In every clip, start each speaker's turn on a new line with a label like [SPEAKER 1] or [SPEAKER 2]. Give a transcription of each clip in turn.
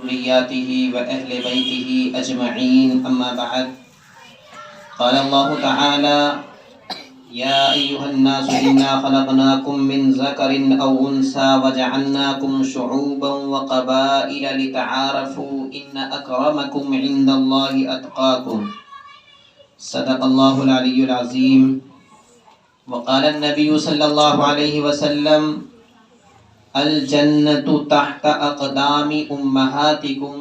[SPEAKER 1] ذرياته وأهل بيته أجمعين أما بعد قال الله تعالى يا أيها الناس إنا خلقناكم من ذكر أو أنثى وجعلناكم شعوبا وقبائل لتعارفوا إن أكرمكم عند الله أتقاكم صدق الله العلي العظيم وقال النبي صلى الله عليه وسلم الجنة تحت أقدام أمهاتكم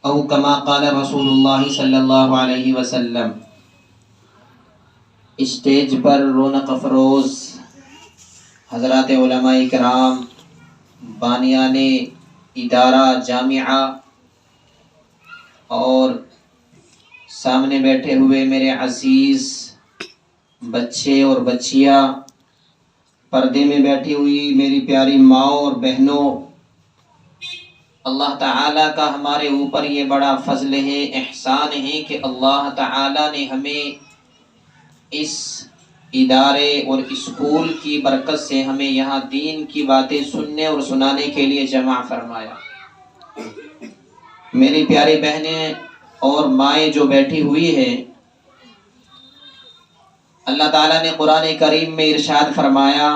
[SPEAKER 1] أو كما قال رسول الله صلى الله عليه وسلم۔ اسٹیج پر رونق افروز حضرات علماء کرام، بانیان ادارہ جامعہ اور سامنے بیٹھے ہوئے میرے عزیز بچے اور بچیاں، پردے میں بیٹھی ہوئی میری پیاری ماؤں اور بہنوں، اللہ تعالیٰ کا ہمارے اوپر یہ بڑا فضل ہے، احسان ہے کہ اللہ تعالیٰ نے ہمیں اس ادارے اور اسکول کی برکت سے ہمیں یہاں دین کی باتیں سننے اور سنانے کے لیے جمع فرمایا۔ میری پیاری بہنیں اور مائیں جو بیٹھی ہوئی ہیں، اللہ تعالیٰ نے قرآن کریم میں ارشاد فرمایا،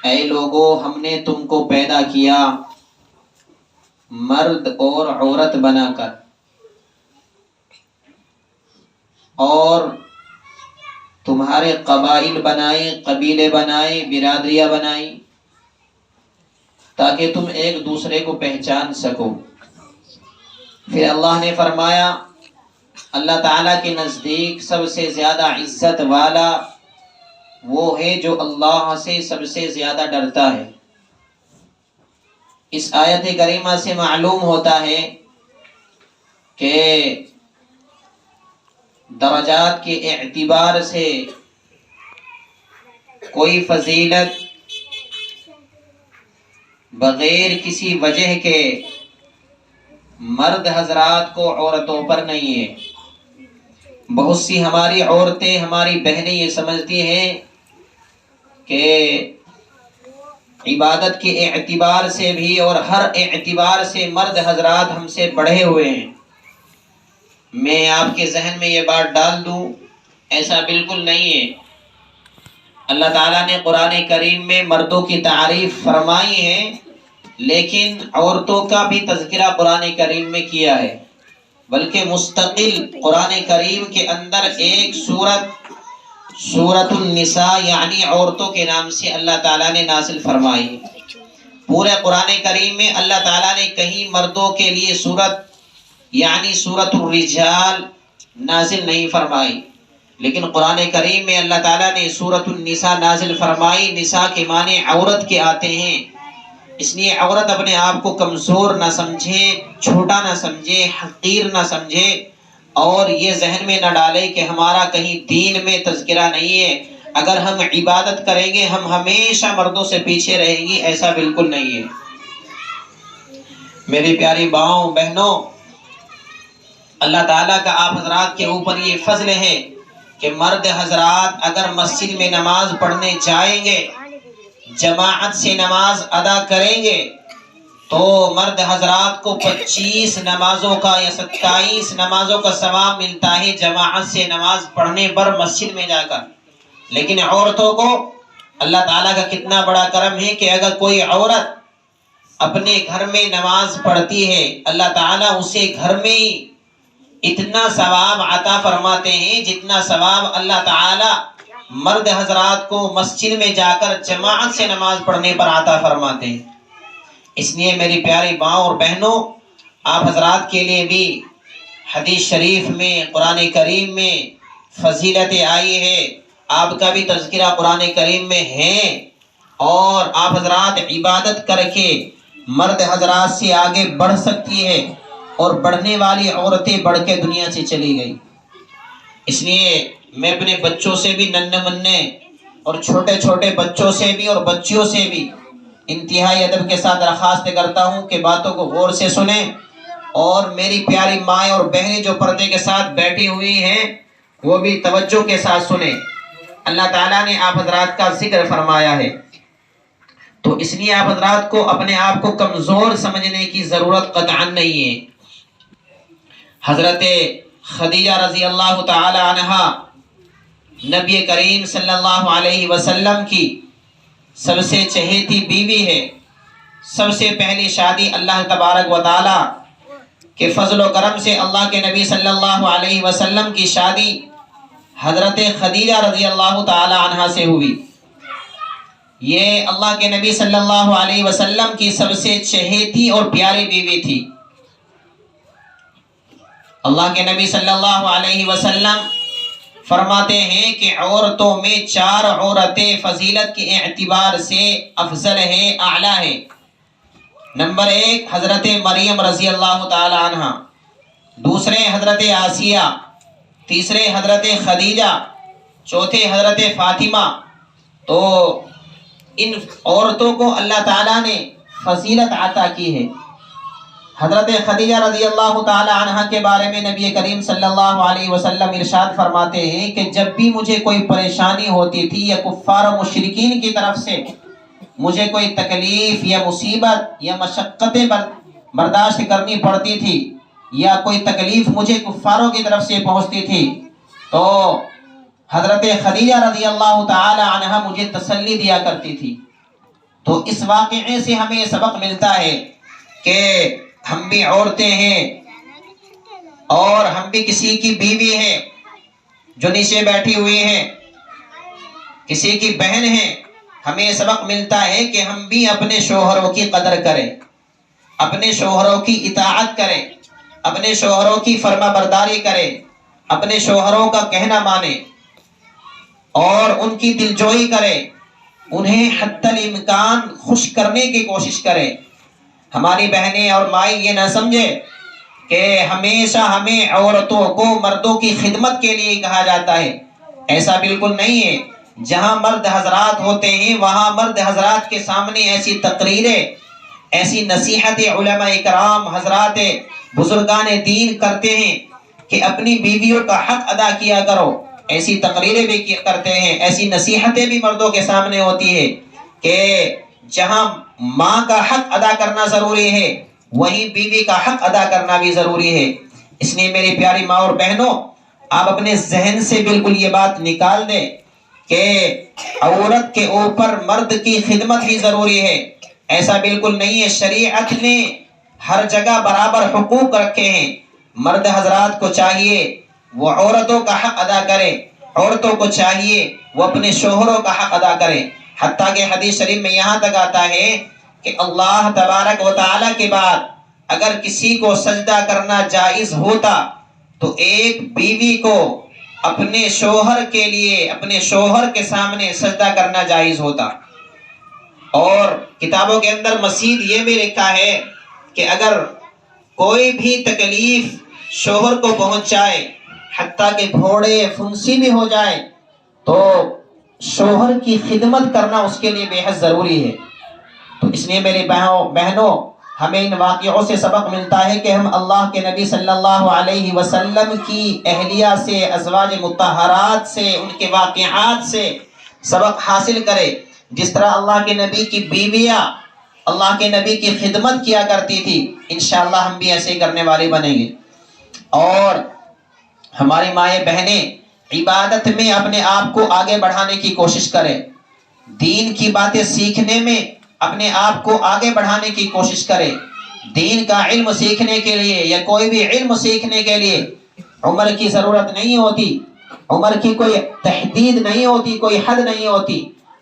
[SPEAKER 1] اے لوگو ہم نے تم کو پیدا کیا مرد اور عورت بنا کر، اور تمہارے قبائل بنائے، قبیلے بنائے، برادریاں بنائی تاکہ تم ایک دوسرے کو پہچان سکو۔ پھر اللہ نے فرمایا اللہ تعالیٰ کے نزدیک سب سے زیادہ عزت والا وہ ہے جو اللہ سے سب سے زیادہ ڈرتا ہے۔ اس آیت کریمہ سے معلوم ہوتا ہے کہ درجات کے اعتبار سے کوئی فضیلت بغیر کسی وجہ کے مرد حضرات کو عورتوں پر نہیں ہے۔ بہت سی ہماری عورتیں، ہماری بہنیں یہ سمجھتی ہیں کہ عبادت کے اعتبار سے بھی اور ہر اعتبار سے مرد حضرات ہم سے بڑھے ہوئے ہیں۔ میں آپ کے ذہن میں یہ بات ڈال دوں، ایسا بالکل نہیں ہے۔ اللہ تعالیٰ نے قرآن کریم میں مردوں کی تعریف فرمائی ہے، لیکن عورتوں کا بھی تذکرہ قرآن کریم میں کیا ہے، بلکہ مستقل قرآن کریم کے اندر ایک سورۃ النساء یعنی عورتوں کے نام سے اللہ تعالیٰ نے نازل فرمائی۔ پورے قرآن کریم میں اللہ تعالیٰ نے کہیں مردوں کے لیے سورت یعنی سورۃ الرجال نازل نہیں فرمائی، لیکن قرآن کریم میں اللہ تعالیٰ نے سورۃ النساء نازل فرمائی۔ نساء کے معنی عورت کے آتے ہیں، اس لیے عورت اپنے آپ کو کمزور نہ سمجھے، چھوٹا نہ سمجھے، حقیر نہ سمجھے، اور یہ ذہن میں نہ ڈالے کہ ہمارا کہیں دین میں تذکرہ نہیں ہے، اگر ہم عبادت کریں گے ہم ہمیشہ مردوں سے پیچھے رہیں گی، ایسا بالکل نہیں ہے۔ میری پیاری ماؤں بہنوں، اللہ تعالیٰ کا آپ حضرات کے اوپر یہ فضل ہے کہ مرد حضرات اگر مسجد میں نماز پڑھنے جائیں گے، جماعت سے نماز ادا کریں گے، تو مرد حضرات کو 25 نمازوں کا یا 27 نمازوں کا ثواب ملتا ہے جماعت سے نماز پڑھنے پر مسجد میں جا کر۔ لیکن عورتوں کو اللہ تعالیٰ کا کتنا بڑا کرم ہے کہ اگر کوئی عورت اپنے گھر میں نماز پڑھتی ہے، اللہ تعالیٰ اسے گھر میں ہی اتنا ثواب عطا فرماتے ہیں جتنا ثواب اللہ تعالیٰ مرد حضرات کو مسجد میں جا کر جماعت سے نماز پڑھنے پر عطا فرماتے ہیں۔ اس لیے میری پیاری ماں اور بہنوں، آپ حضرات کے لیے بھی حدیث شریف میں، قرآن کریم میں فضیلتیں آئی ہے، آپ کا بھی تذکرہ قرآن کریم میں ہے، اور آپ حضرات عبادت کر کے مرد حضرات سے آگے بڑھ سکتی ہے، اور بڑھنے والی عورتیں بڑھ کے دنیا سے چلی گئی۔ اس لیے میں اپنے بچوں سے بھی، ننھے منھے اور چھوٹے چھوٹے بچوں سے بھی اور بچیوں سے بھی انتہائی ادب کے ساتھ درخواست کرتا ہوں کہ باتوں کو غور سے سنیں، اور میری پیاری مائیں اور بہنیں جو پردے کے ساتھ بیٹھی ہوئی ہیں وہ بھی توجہ کے ساتھ سنیں۔ اللہ تعالیٰ نے آپ حضرات کا ذکر فرمایا ہے، تو اس لیے آپ حضرات کو اپنے آپ کو کمزور سمجھنے کی ضرورت قطعاً نہیں ہے۔ حضرت خدیجہ رضی اللہ تعالی عنہا نبی کریم صلی اللہ علیہ وسلم کی سب سے چہیتی بیوی ہے۔ سب سے پہلی شادی اللہ تبارک و تعالی کے فضل و کرم سے اللہ کے نبی صلی اللہ علیہ وسلم کی شادی حضرت خدیجہ رضی اللہ تعالی عنہا سے ہوئی۔ یہ اللہ کے نبی صلی اللہ علیہ وسلم کی سب سے چہیتی اور پیاری بیوی تھی۔ اللہ کے نبی صلی اللہ علیہ وسلم فرماتے ہیں کہ عورتوں میں 4 عورتیں فضیلت کے اعتبار سے افضل ہیں، اعلیٰ ہیں۔ نمبر 1 حضرت مریم رضی اللہ تعالی عنہ، دوسرے حضرت آسیہ، تیسرے حضرت خدیجہ، چوتھے حضرت فاطمہ۔ تو ان عورتوں کو اللہ تعالیٰ نے فضیلت عطا کی ہے۔ حضرت خدیجہ رضی اللہ تعالی عنہ کے بارے میں نبی کریم صلی اللہ علیہ وسلم ارشاد فرماتے ہیں کہ جب بھی مجھے کوئی پریشانی ہوتی تھی یا کفار و مشرکین کی طرف سے مجھے کوئی تکلیف یا مصیبت یا مشقتیں برداشت کرنی پڑتی تھی یا کوئی تکلیف مجھے کفاروں کی طرف سے پہنچتی تھی، تو حضرت خدیجہ رضی اللہ تعالی عنہ مجھے تسلی دیا کرتی تھی۔ تو اس واقعے سے ہمیں یہ سبق ملتا ہے کہ ہم بھی عورتیں ہیں اور ہم بھی کسی کی بیوی ہیں جو نیچے بیٹھی ہوئی ہیں، کسی کی بہن ہیں۔ ہمیں یہ سبق ملتا ہے کہ ہم بھی اپنے شوہروں کی قدر کریں، اپنے شوہروں کی اطاعت کریں، اپنے شوہروں کی فرما برداری کریں، اپنے شوہروں کا کہنا مانیں اور ان کی دلجوئی کریں، انہیں حتی الامکان خوش کرنے کی کوشش کریں۔ ہماری بہنیں اور مائی یہ نہ سمجھے کہ ہمیشہ ہمیں عورتوں کو مردوں کی خدمت کے لیے کہا جاتا ہے، ایسا بالکل نہیں ہے۔ جہاں مرد حضرات ہوتے ہیں وہاں مرد حضرات کے سامنے ایسی تقریریں، ایسی نصیحت علماء کرام حضرات بزرگان دین کرتے ہیں کہ اپنی بیویوں کا حق ادا کیا کرو، ایسی تقریریں بھی کرتے ہیں، ایسی نصیحتیں بھی مردوں کے سامنے ہوتی ہے کہ جہاں ماں کا حق ادا کرنا ضروری ہے وہیں بیوی کا حق ادا کرنا بھی ضروری ہے۔ اس لیے میری پیاری ماں اور بہنوں، آپ اپنے ذہن سے بالکل یہ بات نکال دیں کہ عورت کے اوپر مرد کی خدمت ہی ضروری ہے، ایسا بالکل نہیں ہے۔ شریعت نے ہر جگہ برابر حقوق رکھے ہیں۔ مرد حضرات کو چاہیے وہ عورتوں کا حق ادا کرے، عورتوں کو چاہیے وہ اپنے شوہروں کا حق ادا کرے۔ حتیٰ کہ حدیث شریف میں یہاں تک آتا ہے کہ اللہ تبارک و تعالیٰ کے بعد اگر کسی کو سجدہ کرنا جائز ہوتا تو ایک بیوی کو اپنے شوہر کے لیے اپنے شوہر کے سامنے سجدہ کرنا جائز ہوتا۔ اور کتابوں کے اندر مزید یہ بھی لکھا ہے کہ اگر کوئی بھی تکلیف شوہر کو پہنچ جائے، حتیٰ کہ پھوڑے پھنسی بھی ہو جائے، تو شوہر کی خدمت کرنا اس کے لیے بے حد ضروری ہے۔ تو اس لیے میری بہنوں، ہمیں ان واقعوں سے سبق ملتا ہے کہ ہم اللہ کے نبی صلی اللہ علیہ وسلم کی اہلیہ سے، ازواج مطہرات سے، ان کے واقعات سے سبق حاصل کریں۔ جس طرح اللہ کے نبی کی بیویاں اللہ کے نبی کی خدمت کیا کرتی تھی، انشاءاللہ ہم بھی ایسے کرنے والے بنیں گے۔ اور ہماری مائیں بہنیں عبادت میں اپنے آپ کو آگے بڑھانے کی کوشش کریں، دین کی باتیں سیکھنے میں اپنے آپ کو آگے بڑھانے کی کوشش کریں۔ دین کا علم سیکھنے کے لیے یا کوئی بھی علم سیکھنے کے لیے عمر کی ضرورت نہیں ہوتی، عمر کی کوئی تحدید نہیں ہوتی، کوئی حد نہیں ہوتی۔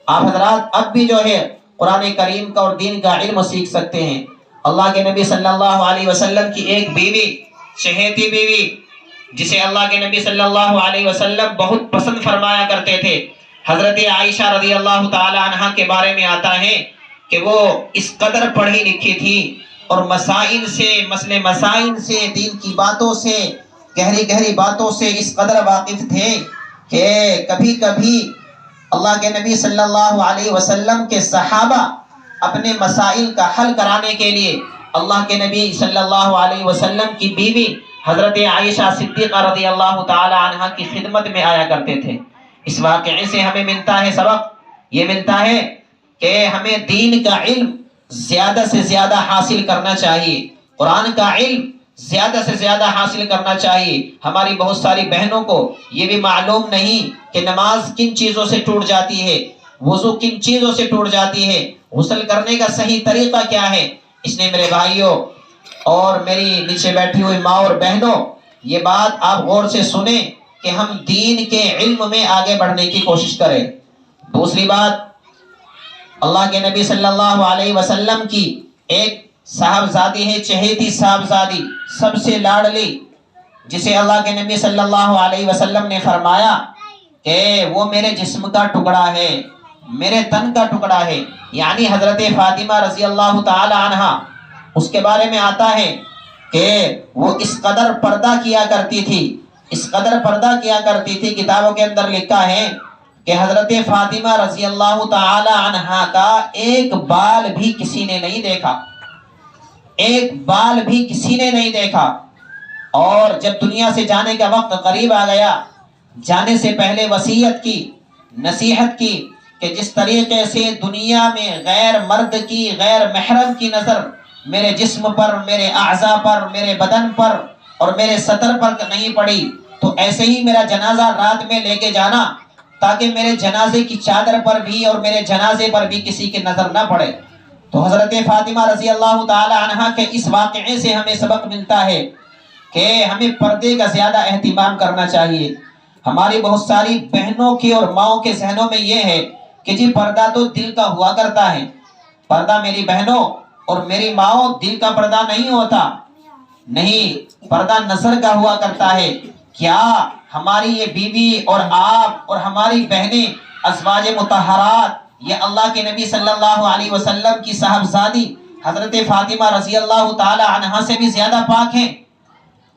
[SPEAKER 1] آپ حضرات اب بھی جو ہے قرآن کریم کا اور دین کا علم سیکھ سکتے ہیں۔ اللہ کے نبی صلی اللہ علیہ وسلم کی ایک بیوی، چہیتی بیوی، جسے اللہ کے نبی صلی اللہ علیہ وسلم بہت پسند فرمایا کرتے تھے، حضرت عائشہ رضی اللہ تعالی عنہا کے بارے میں آتا ہے کہ وہ اس قدر پڑھی لکھی تھی اور مسائل سے دین کی باتوں سے، گہری باتوں سے اس قدر واقف تھے کہ کبھی کبھی اللہ کے نبی صلی اللہ علیہ وسلم کے صحابہ اپنے مسائل کا حل کرانے کے لیے اللہ کے نبی صلی اللہ علیہ وسلم کی بیوی حضرت عائشہ صدیقہ رضی اللہ تعالی عنہا کی خدمت میں آیا کرتے تھے۔ اس واقعے سے ہمیں ملتا ہے سبق، یہ ملتا ہے کہ ہمیں دین کا علم زیادہ سے زیادہ حاصل کرنا چاہیے، قرآن کا علم زیادہ سے زیادہ حاصل کرنا چاہیے۔ ہماری بہت ساری بہنوں کو یہ بھی معلوم نہیں کہ نماز کن چیزوں سے ٹوٹ جاتی ہے، وضو کن چیزوں سے ٹوٹ جاتی ہے، غسل کرنے کا صحیح طریقہ کیا ہے۔ اس نے میرے بھائیوں اور میری نیچے بیٹھی ہوئی ماں اور بہنوں، یہ بات آپ غور سے سنیں کہ ہم دین کے علم میں آگے بڑھنے کی کوشش کریں۔ دوسری بات، اللہ کے نبی صلی اللہ علیہ وسلم کی ایک صاحبزادی ہے، چہیتی صاحبزادی، سب سے لاڈلی، جسے اللہ کے نبی صلی اللہ علیہ وسلم نے فرمایا کہ وہ میرے جسم کا ٹکڑا ہے، میرے تن کا ٹکڑا ہے، یعنی حضرت فاطمہ رضی اللہ تعالی عنہا۔ اس کے بارے میں آتا ہے کہ وہ اس قدر پردہ کیا کرتی تھی، اس قدر پردہ کیا کرتی تھی، کتابوں کے اندر لکھا ہے کہ حضرت فاطمہ رضی اللہ تعالی عنہا کا ایک بال بھی کسی نے نہیں دیکھا، ایک بال بھی کسی نے نہیں دیکھا۔ اور جب دنیا سے جانے کا وقت قریب آ گیا، جانے سے پہلے وصیت کی، نصیحت کی کہ جس طریقے سے دنیا میں غیر مرد کی، غیر محرم کی نظر میرے جسم پر، میرے اعضاء پر، میرے بدن پر اور میرے سطر پر نہیں پڑی، تو ایسے ہی میرا جنازہ رات میں لے کے جانا تاکہ میرے جنازے کی چادر پر بھی اور میرے جنازے پر بھی کسی کی نظر نہ پڑے۔ تو حضرت فاطمہ رضی اللہ تعالی عنہا کے اس واقعے سے ہمیں سبق ملتا ہے کہ ہمیں پردے کا زیادہ اہتمام کرنا چاہیے۔ ہماری بہت ساری بہنوں کی اور ماؤں کے ذہنوں میں یہ ہے کہ جی پردہ تو دل کا ہوا کرتا ہے۔ پردہ میری بہنوں اور میری ماؤں دل کا پردہ نہیں ہوتا، نہیں، پردہ نظر کا ہوا کرتا ہے۔ کیا ہماری یہ بیوی اور آپ اور ہماری بہنیں ازواج مطہرات، یہ اللہ کے نبی صلی اللہ علیہ وسلم کی صاحبزادی حضرت فاطمہ رضی اللہ تعالی عنہا سے بھی زیادہ پاک ہیں؟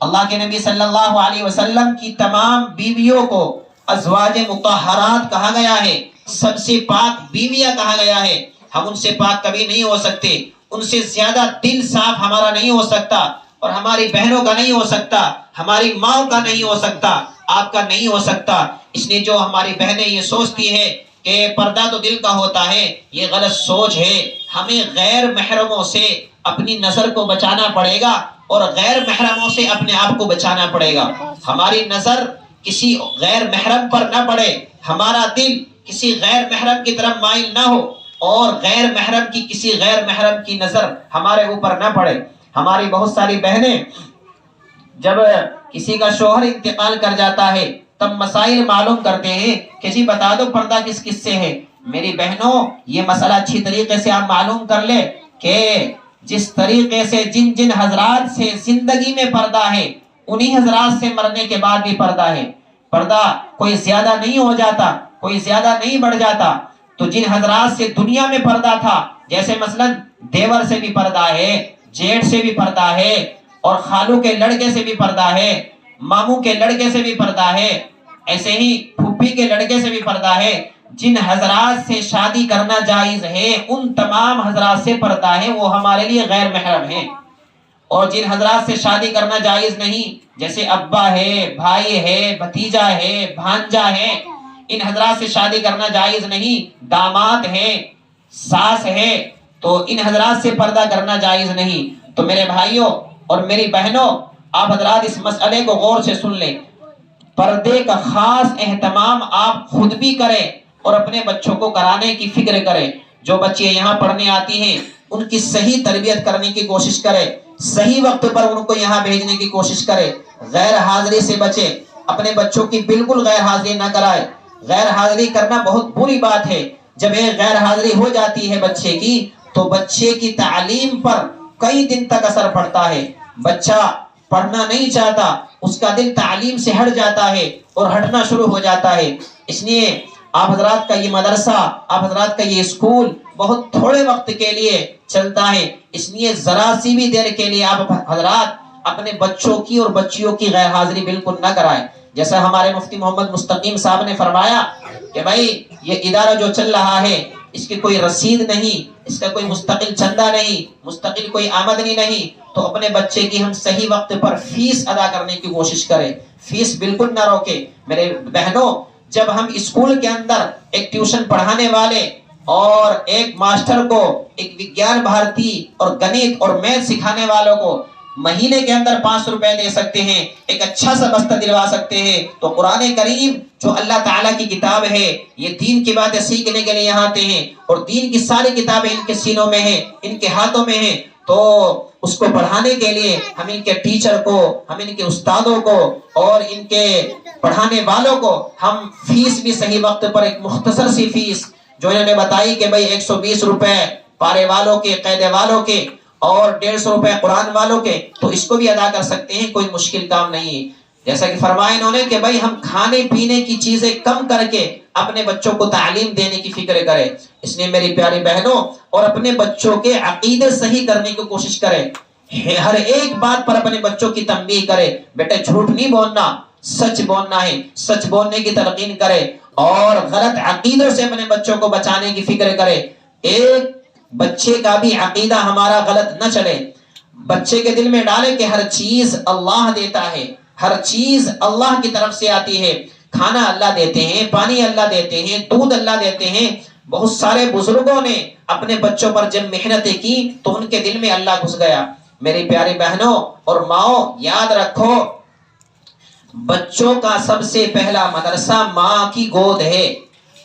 [SPEAKER 1] اللہ کے نبی صلی اللہ علیہ وسلم کی تمام بیویوں کو ازواج مطہرات کہا گیا ہے، سب سے پاک بیویاں کہا گیا ہے۔ ہم ان سے پاک کبھی نہیں ہو سکتے، ان سے زیادہ دل صاف ہمارا نہیں ہو سکتا، اور ہماری بہنوں کا نہیں ہو سکتا، ہماری ماں کا نہیں ہو سکتا، آپ کا نہیں ہو سکتا۔ اس لیے جو ہماری بہنیں یہ سوچتی ہے کہ پردہ تو دل کا ہوتا ہے، یہ غلط سوچ ہے۔ ہمیں غیر محرموں سے اپنی نظر کو بچانا پڑے گا اور غیر محرموں سے اپنے آپ کو بچانا پڑے گا۔ ہماری نظر کسی غیر محرم پر نہ پڑے، ہمارا دل کسی غیر محرم کی طرف مائل نہ ہو، اور غیر محرم کی کسی غیر محرم کی نظر ہمارے اوپر نہ پڑے۔ ہماری بہت ساری بہنیں جب کسی کا شوہر انتقال کر جاتا ہے تب مسائل معلوم کرتے ہیں کہ جی بتا دو پردہ کس کس سے ہے۔ میری بہنوں، یہ مسئلہ اچھی طریقے سے آپ معلوم کر لیں کہ جس طریقے سے جن جن حضرات سے زندگی میں پردہ ہے، انہی حضرات سے مرنے کے بعد بھی پردہ ہے۔ پردہ کوئی زیادہ نہیں ہو جاتا، کوئی زیادہ نہیں بڑھ جاتا۔ تو جن حضرات سے دنیا میں پردہ تھا، جیسے مثلا دیور سے بھی پردہ ہے، جیٹ سے بھی پردہ ہے، اور خالو کے لڑکے سے بھی پردہ ہے، ماموں کے لڑکے سے بھی پردہ ہے، ایسے ہی پھوپھی کے لڑکے سے بھی پردہ ہے۔ جن حضرات سے شادی کرنا جائز ہے ان تمام حضرات سے پردہ ہے، وہ ہمارے لیے غیر محرم ہیں۔ اور جن حضرات سے شادی کرنا جائز نہیں، جیسے ابا ہے، بھائی ہے، بھتیجا ہے، بھانجا ہے، ان حضرات سے شادی کرنا جائز نہیں۔ داماد ہے، ساس ہے، تو ان حضرات سے پردہ کرنا جائز نہیں۔ تو میرے بھائیوں اور میری بہنوں، آپ حضرات اس مسئلے کو غور سے سن لیں۔ پردے کا خاص اہتمام آپ خود بھی کریں اور اپنے بچوں کو کرانے کی فکر کریں۔ جو بچے یہاں پڑھنے آتی ہیں ان کی صحیح تربیت کرنے کی کوشش کریں، صحیح وقت پر ان کو یہاں بھیجنے کی کوشش کریں، غیر حاضری سے بچیں، اپنے بچوں کی بالکل غیر حاضری نہ کرائے۔ غیر حاضری کرنا بہت بری بات ہے۔ جب ایک غیر حاضری ہو جاتی ہے بچے کی تو بچے کی تعلیم پر کئی دن تک اثر پڑتا ہے۔ بچہ پڑھنا نہیں چاہتا، اس کا دل تعلیم سے ہٹ جاتا ہے اور ہٹنا شروع ہو جاتا ہے۔ اس لیے آپ حضرات کا یہ مدرسہ، آپ حضرات کا یہ اسکول بہت تھوڑے وقت کے لیے چلتا ہے، اس لیے ذرا سی بھی دیر کے لیے آپ حضرات اپنے بچوں کی اور بچیوں کی غیر حاضری بالکل نہ کرائیں۔ جیسا ہمارے مفتی محمد مستقیم صاحب نے فرمایا کہ بھائی یہ ادارہ جو چل رہا ہے اس کی کوئی رسید نہیں، اس کا کوئی مستقل چندہ نہیں، مستقل کوئی آمدنی نہیں، تو اپنے بچے کی ہم صحیح وقت پر فیس ادا کرنے کی کوشش کریں، فیس بالکل نہ روکیں۔ میرے بہنوں، جب ہم اسکول کے اندر ایک ٹیوشن پڑھانے والے اور ایک ماسٹر کو، ایک وگیان بھارتی اور گنت اور میتھ سکھانے والوں کو مہینے کے اندر 500 روپے دے سکتے ہیں، ایک اچھا سا بستہ دلوا سکتے ہیں، تو قرآن کریم جو اللہ تعالیٰ کی کتاب ہے، یہ دین کی باتیں سیکھنے کے لیے یہاں آتے ہیں، اور دین کی ساری کتابیں ان کے سینوں میں ہیں، ان کے ہاتھوں میں ہیں، تو اس کو پڑھانے کے لیے ہم ان کے ٹیچر کو، ہم ان کے استادوں کو اور ان کے پڑھانے والوں کو ہم فیس بھی صحیح وقت پر، ایک مختصر سی فیس جو انہوں نے بتائی کہ بھئی 120 روپے پارے والوں کے، قیدے والوں کے، اور 150 روپے قرآن والوں کے، تو اس کو بھی ادا کر سکتے ہیں، کوئی مشکل کام نہیں ہے۔ جیسا کہ فرمایا انہوں نے کہ بھئی ہم کھانے پینے کی چیزیں کم کر کے اپنے بچوں کو تعلیم دینے کی فکر کریں، اس لیے میری پیاری بہنوں، اور اپنے بچوں کے عقیدے صحیح کرنے کی کوشش کریں، ہر ایک بات پر اپنے بچوں کی تنبیہ کرے، بیٹے جھوٹ نہیں بولنا، سچ بولنا ہے، سچ بولنے کی تلقین کرے، اور غلط عقیدوں سے اپنے بچوں کو بچانے کی فکر کرے۔ ایک بچے کا بھی عقیدہ ہمارا غلط نہ چلے، بچے کے دل میں ڈالے کہ ہر چیز اللہ دیتا ہے، ہر چیز اللہ کی طرف سے آتی ہے، کھانا اللہ دیتے ہیں، پانی اللہ دیتے ہیں، دودھ اللہ دیتے ہیں۔ بہت سارے بزرگوں نے اپنے بچوں پر جب محنتیں کی تو ان کے دل میں اللہ گھس گیا۔ میری پیاری بہنوں اور ماؤں، یاد رکھو بچوں کا سب سے پہلا مدرسہ ماں کی گود ہے۔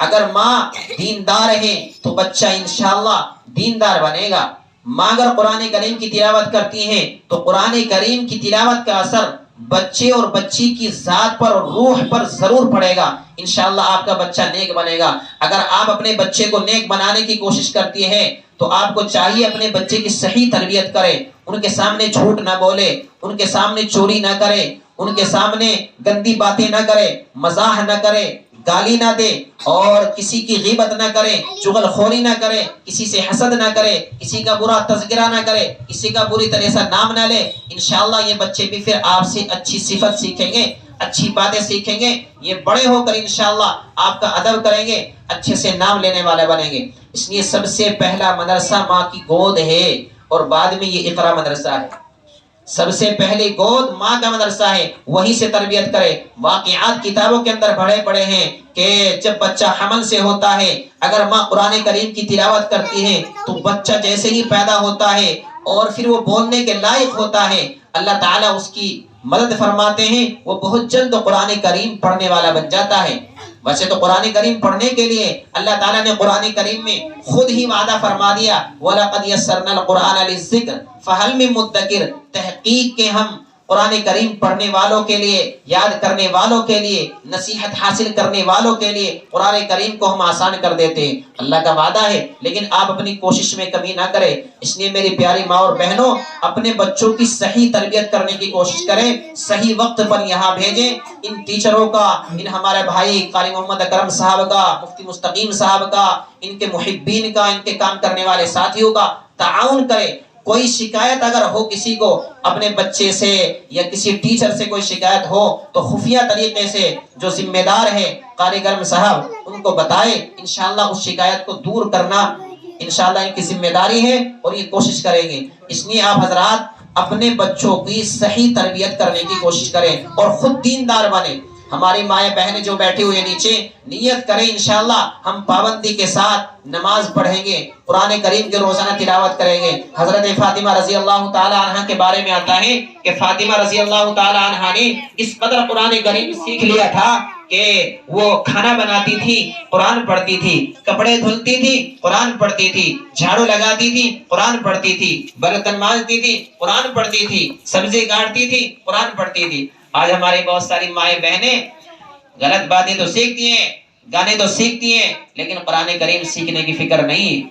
[SPEAKER 1] اگر ماں دیندار ہے تو بچہ انشاءاللہ دیندار بنے گا۔ ماں اگر قرآن کریم کی تلاوت کرتی ہے تو قرآن کریم کی تلاوت کا اثر بچے اور بچی کی ذات پر اور روح پر ضرور پڑے گا، انشاءاللہ آپ کا بچہ نیک بنے گا۔ اگر آپ اپنے بچے کو نیک بنانے کی کوشش کرتی ہیں تو آپ کو چاہیے اپنے بچے کی صحیح تربیت کرے، ان کے سامنے جھوٹ نہ بولے، ان کے سامنے چوری نہ کرے، ان کے سامنے گندی باتیں نہ کرے، مزاح نہ کرے، گالی نہ دے، اور کسی کی غیبت نہ کرے، چغل خوری نہ کرے، کسی سے حسد نہ کرے، کسی کا برا تذکرہ نہ کرے، کسی کا بری طرح سے نام نہ لے۔ انشاءاللہ یہ بچے بھی پھر آپ سے اچھی صفت سیکھیں گے، اچھی باتیں سیکھیں گے، یہ بڑے ہو کر انشاءاللہ آپ کا ادب کریں گے، اچھے سے نام لینے والے بنیں گے۔ اس لیے سب سے پہلا مدرسہ ماں کی گود ہے، اور بعد میں یہ اقرا مدرسہ ہے۔ سب سے پہلی گود ماں کا مدرسہ ہے، وہیں سے تربیت کرے۔ واقعات کتابوں کے اندر پڑھے ہیں کہ جب بچہ حمل سے ہوتا ہے، اگر ماں قرآن کریم کی تلاوت کرتی ہے تو بچہ جیسے ہی پیدا ہوتا ہے اور پھر وہ بولنے کے لائق ہوتا ہے، اللہ تعالیٰ اس کی مدد فرماتے ہیں، وہ بہت جلد قرآن کریم پڑھنے والا بن جاتا ہے۔ ویسے تو قرآن کریم پڑھنے کے لیے اللہ تعالیٰ نے قرآن کریم میں خود ہی وعدہ فرما دیا، وَلَقَدْ يَسَّرْنَا الْقُرْآنَ لِلذِّكْرِ فَهَلْ مِن مُدَّكِرٍ، تحقیق کے ہم قرآن کریم پڑھنے والوں کے لیے، یاد کرنے والوں کے لیے، نصیحت حاصل کرنے والوں کے لیے قرآن کریم کو ہم آسان کر دیتے ہیں۔ اللہ کا وعدہ ہے، لیکن آپ اپنی کوشش میں کمی نہ کریں۔ اس لیے میری پیاری ماں اور بہنوں، اپنے بچوں کی صحیح تربیت کرنے کی کوشش کریں، صحیح وقت پر یہاں بھیجیں۔ ان ٹیچروں کا، ان ہمارے بھائی قاری محمد اکرم صاحب کا، مفتی مستقیم صاحب کا، ان کے محبین کا، ان کے کام کرنے والے ساتھیوں کا تعاون کریں۔ کوئی شکایت اگر ہو کسی کو اپنے بچے سے یا کسی ٹیچر سے کوئی شکایت ہو تو خفیہ طریقے سے جو ذمہ دار ہے قاری کرم صاحب ان کو بتائے، انشاءاللہ اس شکایت کو دور کرنا انشاءاللہ ان کی ذمہ داری ہے، اور یہ کوشش کریں گے۔ اس لیے آپ حضرات اپنے بچوں کی صحیح تربیت کرنے کی کوشش کریں اور خود دیندار بنیں۔ ہماری مائیں بہنیں جو بیٹھی ہوئے نیچے، نیت کریں انشاءاللہ ہم پابندی کے ساتھ نماز پڑھیں گے، قرآن کریم کے روزانہ تلاوت کریں گے۔ حضرت فاطمہ رضی اللہ تعالی عنہ کے بارے میں آتا ہے کہ فاطمہ رضی اللہ تعالی عنہ نے اس قدر قرآن کریم سیکھ لیا تھا کہ وہ کھانا بناتی تھی، قرآن پڑھتی تھی، کپڑے دھلتی تھی، قرآن پڑھتی تھی، جھاڑو لگاتی تھی، قرآن پڑھتی تھی، برتن مانجتی تھی، قرآن پڑھتی تھی، سبزی کاٹتی تھی، قرآن پڑھتی تھی۔ آج ہماری بہت ساری مائیں بہنیں غلط باتیں تو سیکھتی ہیں، گانے تو سیکھتی ہیں، لیکن قرآن کریم سیکھنے کی فکر نہیں،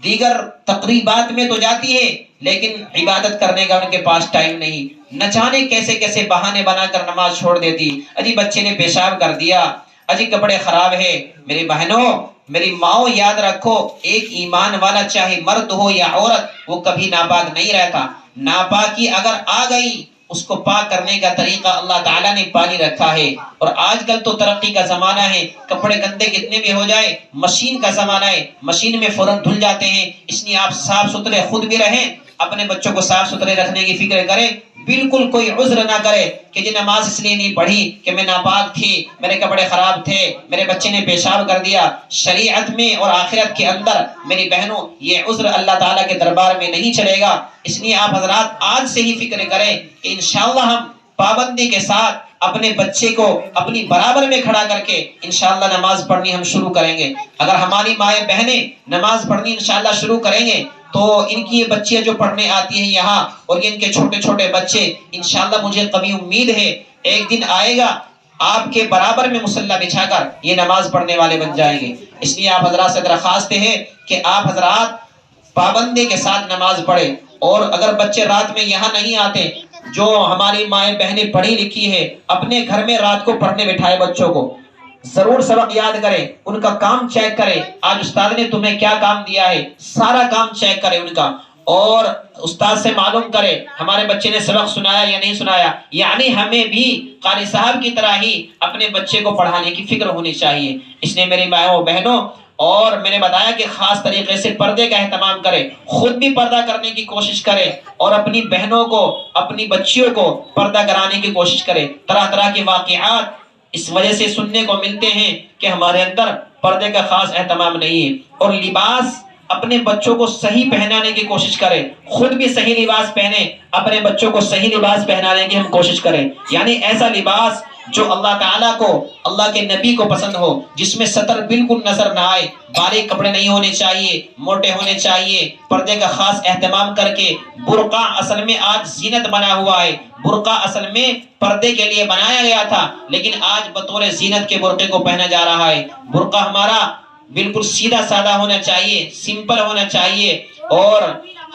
[SPEAKER 1] دیگر تقریبات میں تو جاتی ہے لیکن عبادت کرنے کا ان کے پاس ٹائم نہیں، نہ جانے کیسے کیسے بہانے بنا کر نماز چھوڑ دیتی۔ اجی بچے نے پیشاب کر دیا، اجی کپڑے خراب ہے۔ میری بہنوں، میری ماؤں، یاد رکھو ایک ایمان والا چاہے مرد ہو یا عورت وہ کبھی ناپاک نہیں رہتا۔ ناپاکی اگر آ گئی اس کو پاک کرنے کا طریقہ اللہ تعالیٰ نے پانی رکھا ہے۔ اور آج کل تو ترقی کا زمانہ ہے، کپڑے گندے کتنے بھی ہو جائے مشین کا زمانہ ہے، مشین میں فوراً دھل جاتے ہیں۔ اس لیے آپ صاف ستھرے خود بھی رہیں، اپنے بچوں کو صاف ستھرے رکھنے کی فکر کریں۔ بالکل کوئی عذر نہ کرے کہ جی نماز اس لیے نہیں پڑھی کہ میں ناپاک تھی، میرے کپڑے خراب تھے، میرے بچے نے پیشاب کر دیا۔ شریعت میں اور آخرت کے اندر میری بہنوں یہ عذر اللہ تعالیٰ کے دربار میں نہیں چلے گا۔ اس لیے آپ حضرات آج سے ہی فکر کریں کہ انشاءاللہ ہم پابندی کے ساتھ اپنے بچے کو اپنی برابر میں کھڑا کر کے انشاءاللہ نماز پڑھنی ہم شروع کریں گے۔ اگر ہماری مائیں بہنیں نماز پڑھنی انشاءاللہ شروع کریں گے تو ان کی یہ بچیاں جو پڑھنے آتی ہیں یہاں اور یہ ان کے چھوٹے چھوٹے بچے انشاءاللہ مجھے قوی امید ہے ایک دن آئے گا آپ کے برابر میں مصلی بچھا کر یہ نماز پڑھنے والے بن جائیں گے۔ اس لیے آپ حضرات سے درخواست ہے کہ آپ حضرات پابندی کے ساتھ نماز پڑھیں، اور اگر بچے رات میں یہاں نہیں آتے، جو ہماری مائیں بہنیں پڑھی لکھی ہے اپنے گھر میں رات کو پڑھنے بٹھائے بچوں کو، ضرور سبق یاد کریں، ان کا کام چیک کریں، آج استاد نے تمہیں کیا کام دیا ہے سارا کام چیک کریں ان کا، اور استاد سے معلوم کرے ہمارے بچے نے سبق سنایا یا نہیں سنایا۔ یعنی ہمیں بھی قاری صاحب کی طرح ہی اپنے بچے کو پڑھانے کی فکر ہونی چاہیے۔ اس نے میری مائیں و بہنوں، اور میں نے بتایا کہ خاص طریقے سے پردے کا اہتمام کرے، خود بھی پردہ کرنے کی کوشش کرے اور اپنی بہنوں کو اپنی بچیوں کو پردہ کرانے کی کوشش کرے۔ طرح طرح کے واقعات اس وجہ سے سننے کو ملتے ہیں کہ ہمارے اندر پردے کا خاص اہتمام نہیں ہے، اور لباس اپنے بچوں کو صحیح پہنانے کی کوشش کرے، خود بھی صحیح لباس پہنے، اپنے بچوں کو صحیح لباس پہنانے کی ہم کوشش کریں، یعنی ایسا لباس جو اللہ تعالیٰ کو، اللہ کے نبی کو پسند ہو، جس میں سطر بالکل نظر نہ آئے، باریک کپڑے نہیں ہونے چاہیے، موٹے ہونے چاہیے، پردے کا خاص اہتمام کر کے۔ برقع اصل میں آج زینت بنا ہوا ہے، برقع اصل میں پردے کے لیے بنایا گیا تھا، لیکن آج بطور زینت کے برقعے کو پہنا جا رہا ہے۔ برقع ہمارا بالکل سیدھا سادہ ہونا چاہیے، سمپل ہونا چاہیے، اور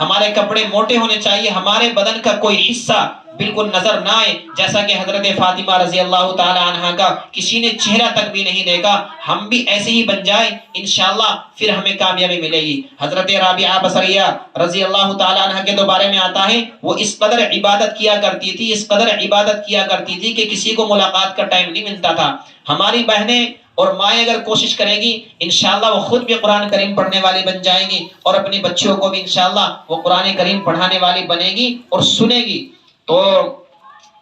[SPEAKER 1] ہمارے کپڑے موٹے ہونے چاہیے، ہمارے بدن کا کوئی حصہ بالکل نظر نہ آئے، جیسا کہ حضرت فاطمہ رضی اللہ تعالی عنہ کا کسی نے چہرہ تک بھی نہیں دیکھا۔ ہم بھی ایسے ہی بن جائیں انشاءاللہ، پھر ہمیں کامیابی ملے گی۔ حضرت رابعہ بصریہ رضی اللہ تعالی عنہ کے بارے میں آتا ہے، وہ اس قدر عبادت کیا کرتی تھی، اس قدر عبادت کیا کرتی تھی کہ کسی کو ملاقات کا ٹائم نہیں ملتا تھا۔ ہماری بہنیں اور مائیں اگر کوشش کرے گی انشاءاللہ وہ خود بھی قرآن کریم پڑھنے والی بن جائیں گی، اور اپنی بچیوں کو بھی انشاءاللہ وہ قرآن کریم پڑھانے والی بنے گی اور سنے گی۔ تو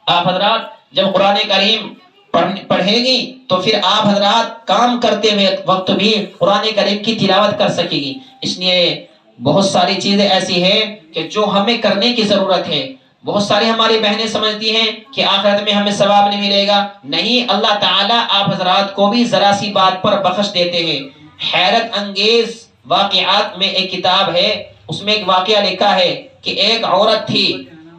[SPEAKER 1] آپ حضرات جب قرآن کریم پڑھے گی تو پھر آپ حضرات کام کرتے ہوئے وقت بھی قرآن کریم کی تلاوت کر سکے گی۔ اس لیے بہت ساری چیزیں ایسی ہیں کہ جو ہمیں کرنے کی ضرورت ہے۔ بہت ساری ہماری بہنیں سمجھتی ہیں کہ آخرت میں ہمیں ثواب نہیں ملے گا، نہیں، اللہ تعالیٰ آپ حضرات کو بھی ذرا سی بات پر بخش دیتے ہیں۔ حیرت انگیز واقعات میں ایک کتاب ہے، اس میں ایک واقعہ لکھا ہے کہ ایک عورت تھی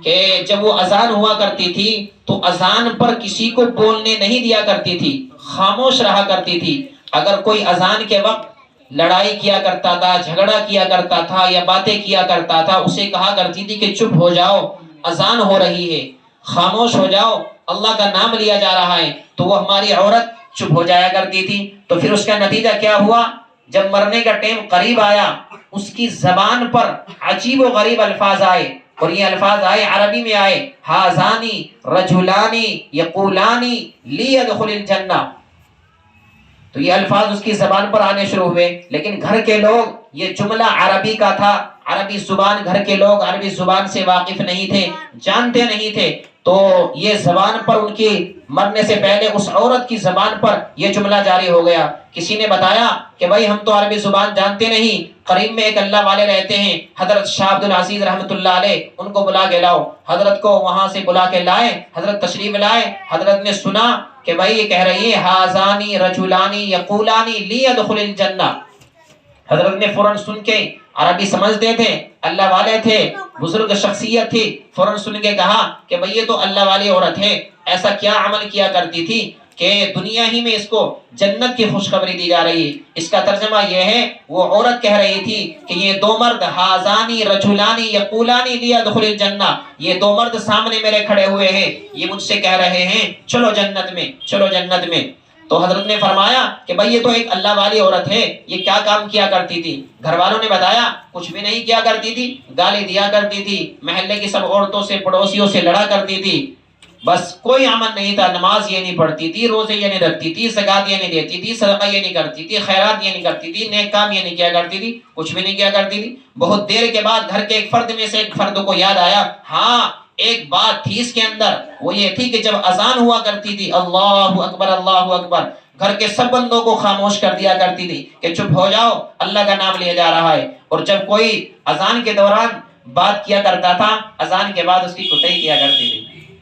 [SPEAKER 1] کہ جب وہ اذان ہوا کرتی تھی تو اذان پر کسی کو بولنے نہیں دیا کرتی تھی، خاموش رہا کرتی تھی۔ اگر کوئی اذان کے وقت لڑائی کیا کرتا تھا، جھگڑا کیا کرتا تھا یا باتیں کیا کرتا تھا، اسے کہا کرتی تھی کہ چپ ہو جاؤ، اذان ہو رہی ہے، خاموش ہو جاؤ، اللہ کا نام لیا جا رہا ہے۔ تو وہ ہماری عورت چپ ہو جایا کرتی تھی۔ تو پھر اس کا نتیجہ کیا ہوا؟ جب مرنے کا ٹائم قریب آیا، اس کی زبان پر عجیب و غریب الفاظ آئے، اور یہ الفاظ آئے، عربی میں آئے، ہازانی رجلانی یقولانی لیدخل الجنہ۔ تو یہ الفاظ اس کی زبان پر آنے شروع ہوئے، لیکن گھر کے لوگ، یہ جملہ عربی کا تھا، عربی زبان، گھر کے لوگ عربی زبان سے واقف نہیں تھے، جانتے نہیں تھے، تو یہ زبان پر ان کی مرنے سے پہلے اس عورت کی زبان پر یہ جملہ جاری ہو گیا۔ کسی نے بتایا کہ بھائی ہم تو عربی زبان جانتے نہیں، قریب میں ایک اللہ والے رہتے ہیں حضرت شاہ عبد العزیز رحمۃ اللہ علیہ، ان کو بلا کے لاؤ۔ حضرت کو وہاں سے بلا کے لائے، حضرت تشریف لائے، حضرت نے سنا کہ بھائی یہ کہہ رہی ہے ہازانی رجلانی یقولانی لیدخل الجنہ۔ حضرت نے فوراً سن کے، عربی سمجھتے تھے، اللہ والے تھے، بزرگ شخصیت تھی، فوراً سن کے کہا کہ بھئی یہ تو اللہ والی عورت ہے، ایسا کیا عمل کیا کرتی تھی کہ دنیا ہی میں اس کو جنت کی خوشخبری دی جا رہی ہے۔ اس کا ترجمہ یہ ہے، وہ عورت کہہ رہی تھی کہ یہ دو مرد ہازانی رجلانی یقولانی لیدخل الجنہ، یہ دو مرد سامنے میرے کھڑے ہوئے ہیں، یہ مجھ سے کہہ رہے ہیں چلو جنت میں، چلو جنت میں۔ تو حضرت نے فرمایا کہ بھئی یہ تو ایک اللہ والی عورت ہے، یہ کیا کام کیا کرتی تھی؟ گھر والوں نے بتایا کچھ بھی نہیں کیا کرتی تھی، گالی دیا کرتی تھی، محلے کی سب عورتوں سے پڑوسیوں سے لڑا کرتی تھی، بس کوئی عمل نہیں تھا، نماز یہ نہیں پڑھتی تھی، روزے یہ نہیں رکھتی تھی، زکات یہ نہیں دیتی تھی، صدقہ یہ نہیں کرتی تھی، خیرات یہ نہیں کرتی تھی، نیک کام یہ نہیں کیا کرتی تھی، کچھ بھی نہیں کیا کرتی تھی۔ بہت دیر کے بعد گھر کے ایک فرد میں سے ایک فرد کو یاد آیا، ہاں ایک بات تھی اس کے اندر، وہ یہ تھی کہ جب اذان ہوا کرتی تھی اللہ اکبر اللہ اکبر، گھر کے سب بندوں کو خاموش کر دیا کرتی تھی کہ چپ ہو جاؤ، اللہ کا نام لیا جا رہا ہے۔ اور جب کوئی اذان کے دوران بات کیا کرتا تھا، اذان کے بعد اس کی کٹائی کیا کرتی تھی۔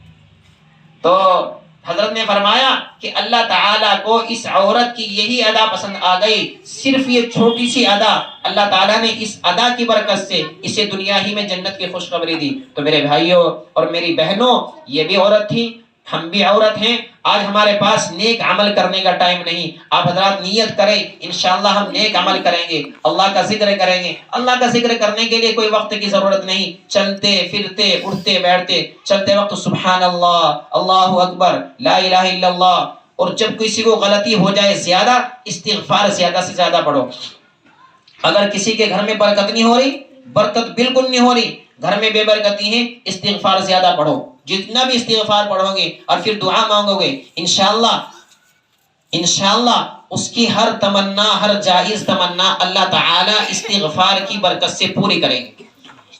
[SPEAKER 1] تو حضرت نے فرمایا کہ اللہ تعالیٰ کو اس عورت کی یہی ادا پسند آ گئی، صرف یہ چھوٹی سی ادا، اللہ تعالیٰ نے اس ادا کی برکت سے اسے دنیا ہی میں جنت کی خوشخبری دی۔ تو میرے بھائیوں اور میری بہنوں، یہ بھی عورت تھی، ہم بھی عورت ہیں۔ آج ہمارے پاس نیک عمل کرنے کا ٹائم نہیں، آپ حضرات نیت کریں، انشاءاللہ ہم نیک عمل کریں گے، اللہ کا ذکر کریں گے۔ اللہ کا ذکر کرنے کے لیے کوئی وقت کی ضرورت نہیں، چلتے پھرتے اٹھتے بیٹھتے چلتے وقت سبحان اللہ، اللہ اکبر، لا الہ الا اللہ۔ اور جب کسی کو غلطی ہو جائے زیادہ، استغفار زیادہ سے زیادہ پڑھو۔ اگر کسی کے گھر میں برکت نہیں ہو رہی، برکت بالکل نہیں ہو رہی، گھر میں بے برکتی ہے، استغفار زیادہ پڑھو۔ جتنا بھی استغفار پڑھو گے اور پھر دعا مانگو گے، انشاءاللہ اس کی ہر تمنا، ہر جائز تمنا اللہ تعالی استغفار کی برکت سے پوری کریں گے۔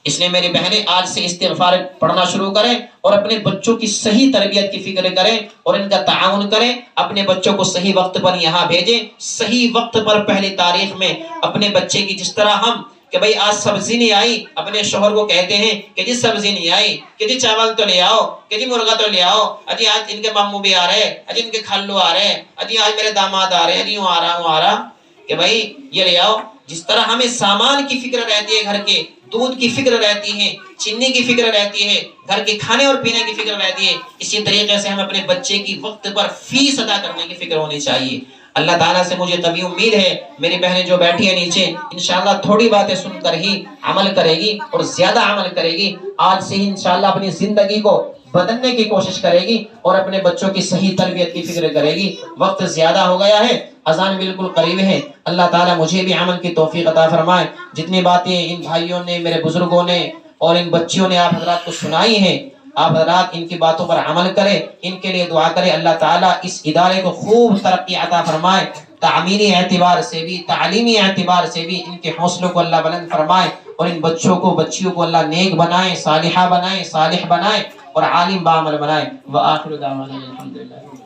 [SPEAKER 1] اس لیے میری بہنیں آج سے استغفار پڑھنا شروع کریں اور اپنے بچوں کی صحیح تربیت کی فکر کریں اور ان کا تعاون کریں۔ اپنے بچوں کو صحیح وقت پر یہاں بھیجیں، صحیح وقت پر پہلی تاریخ میں اپنے بچے کی، جس طرح ہم کہ بھئی آج سبزی نہیں آئی، اپنے شوہر کو کہتے ہیں کہ جی سبزی نہیں آئی، کہ جی چاول تو لے آؤ، کہ جی مرغا تو لے آؤ، اجی آج ان کے ماموں بھی آ رہے، اجی ان کے خالو آ رہے، اجی آج میرے داماد آ رہے، اجی یوں آ رہا کہ بھئی یہ لے آؤ۔ جس طرح ہمیں سامان کی فکر رہتی ہے، گھر کے دودھ کی فکر رہتی ہے، چینی کی فکر رہتی ہے، گھر کے کھانے اور پینے کی فکر رہتی ہے، اسی طریقے سے ہم اپنے بچے کی وقت پر فیس ادا کرنے کی فکر ہونی چاہیے۔ اللہ تعالیٰ سے مجھے طبی امید ہے میری بہنیں جو بیٹھی ہیں نیچے، انشاءاللہ تھوڑی باتیں سن کر ہی عمل کرے گی اور زیادہ عمل کرے گی۔ آج سے ہی انشاءاللہ اپنی زندگی کو بدلنے کی کوشش کرے گی اور اپنے بچوں کی صحیح تربیت کی فکر کرے گی۔ وقت زیادہ ہو گیا ہے، اذان بالکل قریب ہے۔ اللہ تعالیٰ مجھے بھی عمل کی توفیق عطا فرمائے۔ جتنی باتیں ان بھائیوں نے، میرے بزرگوں نے اور ان بچیوں نے آپ حضرات کو سنائی ہیں، آپ حضرات ان کی باتوں پر عمل کریں، ان کے لیے دعا کریں۔ اللہ تعالیٰ اس ادارے کو خوب ترقی عطا فرمائے، تعمیری اعتبار سے بھی، تعلیمی اعتبار سے بھی ان کے حوصلوں کو اللہ بلند فرمائے اور ان بچوں کو، بچیوں کو اللہ نیک بنائے، صالحہ بنائے، صالح بنائے اور عالم بعمل بنائے۔ وآخر دعوانا الحمدللہ۔